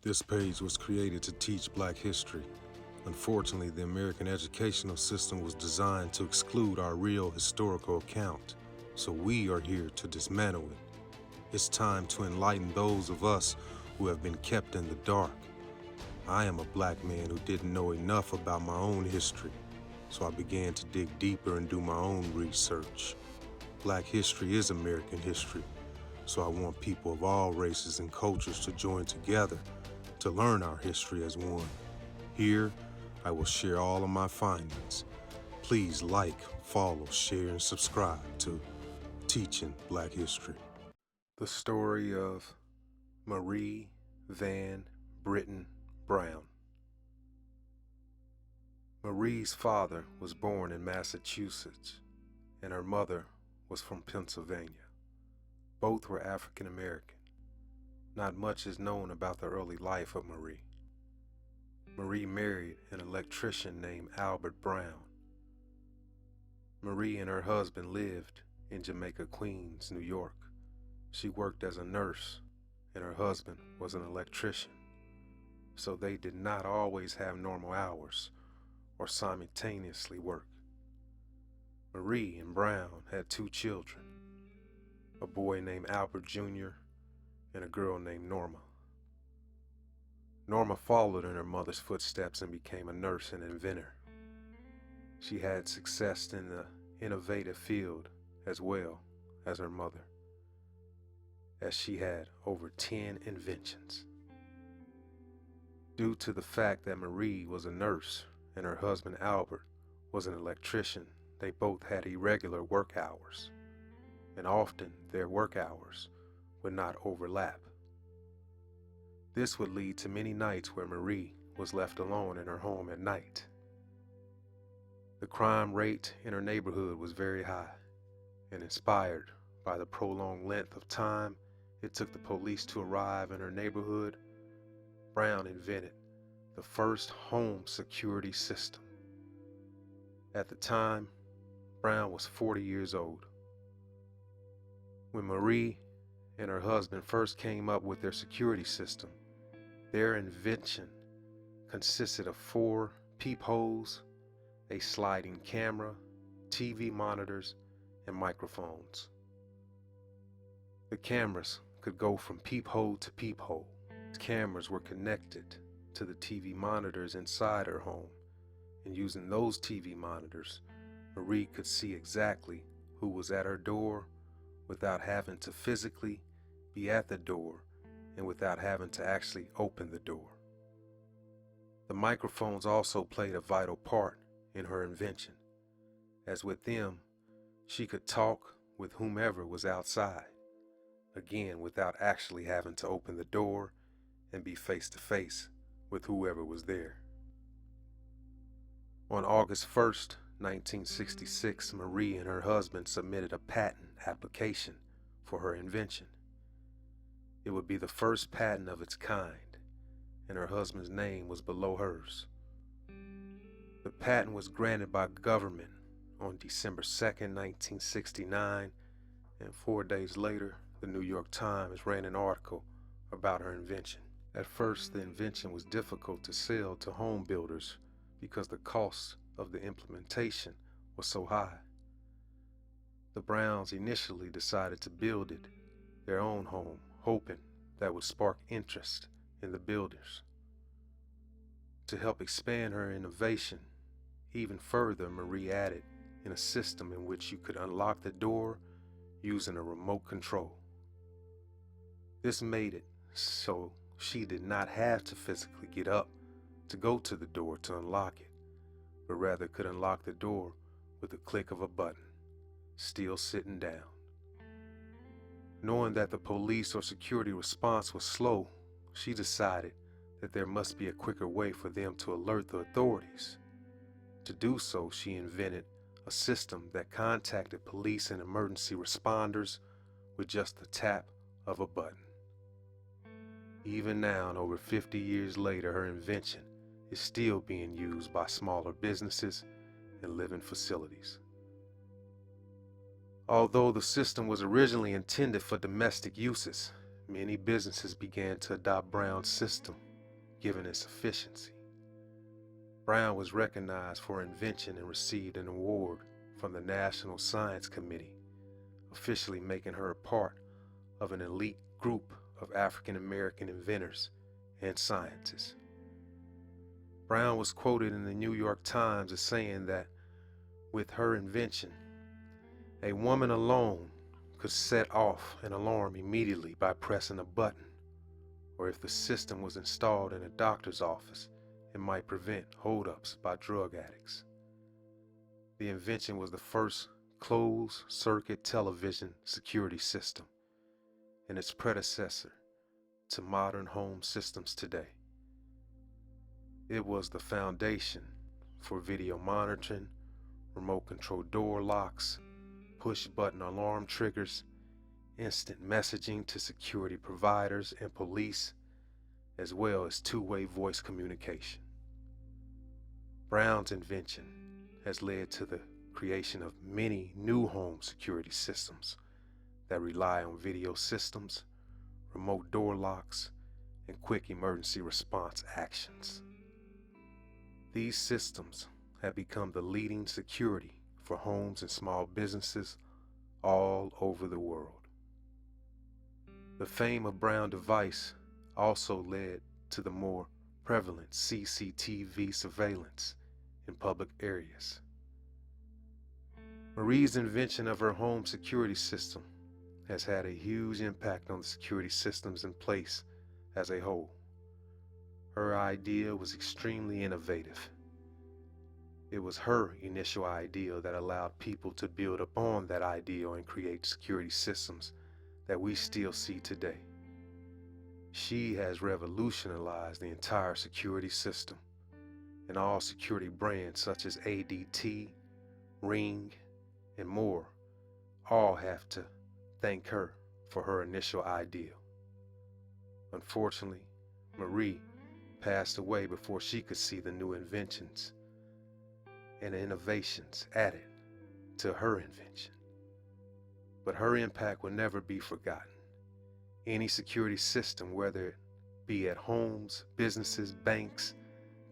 This page was created to teach Black history. Unfortunately, the American educational system was designed to exclude our real historical account, so we are here to dismantle it. It's time to enlighten those of us who have been kept in the dark. I am a Black man who didn't know enough about my own history, so I began to dig deeper and do my own research. Black history is American history, so I want people of all races and cultures to join together to learn our history as one. Here, I will share all of my findings. Please like, follow, share, and subscribe to Teaching Black History. The story of Marie Van Brittan Brown. Marie's father was born in Massachusetts, and her mother was from Pennsylvania. Both were African American. Not much is known about the early life of Marie. Marie married an electrician named Albert Brown. Marie and her husband lived in Jamaica, Queens, New York. She worked as a nurse, and her husband was an electrician, so they did not always have normal hours or simultaneously work. Marie and Brown had 2 children, a boy named Albert Jr. and a girl named Norma. Norma followed in her mother's footsteps and became a nurse and inventor. She had success in the innovative field as well as her mother, as she had over 10 inventions. Due to the fact that Marie was a nurse and her husband Albert was an electrician, they both had irregular work hours, and often their work hours would not overlap. This would lead to many nights where Marie was left alone in her home at night. The crime rate in her neighborhood was very high, and inspired by the prolonged length of time it took the police to arrive in her neighborhood, Brown invented the first home security system. At the time, Brown was 40 years old. When Marie and her husband first came up with their security system, their invention consisted of 4 peepholes, a sliding camera, TV monitors, and microphones. The cameras could go from peephole to peephole. The cameras were connected to the TV monitors inside her home, and using those TV monitors, Marie could see exactly who was at her door without having to physically be at the door and without having to actually open the door. The microphones also played a vital part in her invention, as with them, she could talk with whomever was outside, again without actually having to open the door and be face to face with whoever was there. On August 1st, 1966, Marie and her husband submitted a patent application for her invention. It would be the first patent of its kind, and her husband's name was below hers. The patent was granted by government on December 2nd, 1969, and 4 days later, the New York Times ran an article about her invention. At first, the invention was difficult to sell to home builders because the cost of the implementation was so high. The Browns initially decided to build it their own home, hoping that would spark interest in the builders. To help expand her innovation even further, Marie added in a system in which you could unlock the door using a remote control. This made it so she did not have to physically get up to go to the door to unlock it, but rather could unlock the door with the click of a button, still sitting down. Knowing that the police or security response was slow, she decided that there must be a quicker way for them to alert the authorities. To do so, she invented a system that contacted police and emergency responders with just the tap of a button. Even now, and over 50 years later, her invention is still being used by smaller businesses and living facilities. Although the system was originally intended for domestic uses, many businesses began to adopt Brown's system given its efficiency. Brown was recognized for her invention and received an award from the National Science Committee, officially making her a part of an elite group of African American inventors and scientists. Brown was quoted in the New York Times as saying that with her invention, a woman alone could set off an alarm immediately by pressing a button, or if the system was installed in a doctor's office, it might prevent holdups by drug addicts. The invention was the first closed-circuit television security system and its predecessor to modern home systems today. It was the foundation for video monitoring, remote-control door locks, push-button alarm triggers, instant messaging to security providers and police, as well as two-way voice communication. Brown's invention has led to the creation of many new home security systems that rely on video systems, remote door locks, and quick emergency response actions. These systems have become the leading security for homes and small businesses all over the world. The fame of Brown device also led to the more prevalent CCTV surveillance in public areas. Marie's invention of her home security system has had a huge impact on the security systems in place as a whole. Her idea was extremely innovative. It was her initial idea that allowed people to build upon that ideal and create security systems that we still see today. She has revolutionized the entire security system, and all security brands such as ADT, Ring, and more all have to thank her for her initial idea. Unfortunately, Marie passed away before she could see the new inventions and innovations added to her invention. But her impact will never be forgotten. Any security system, whether it be at homes, businesses, banks,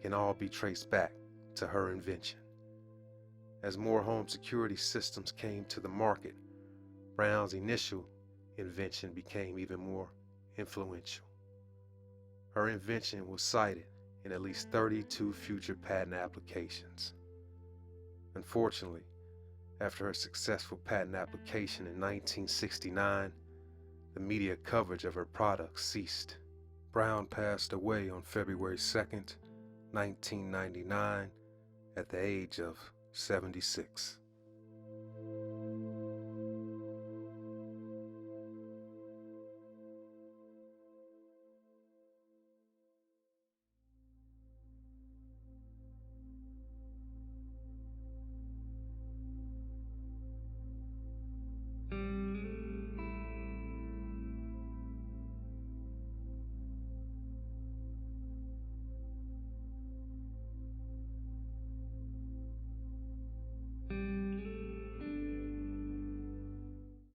can all be traced back to her invention. As more home security systems came to the market, Brown's initial invention became even more influential. Her invention was cited in at least 32 future patent applications. Unfortunately, after her successful patent application in 1969, the media coverage of her products ceased. Brown passed away on February 2nd, 1999, at the age of 76.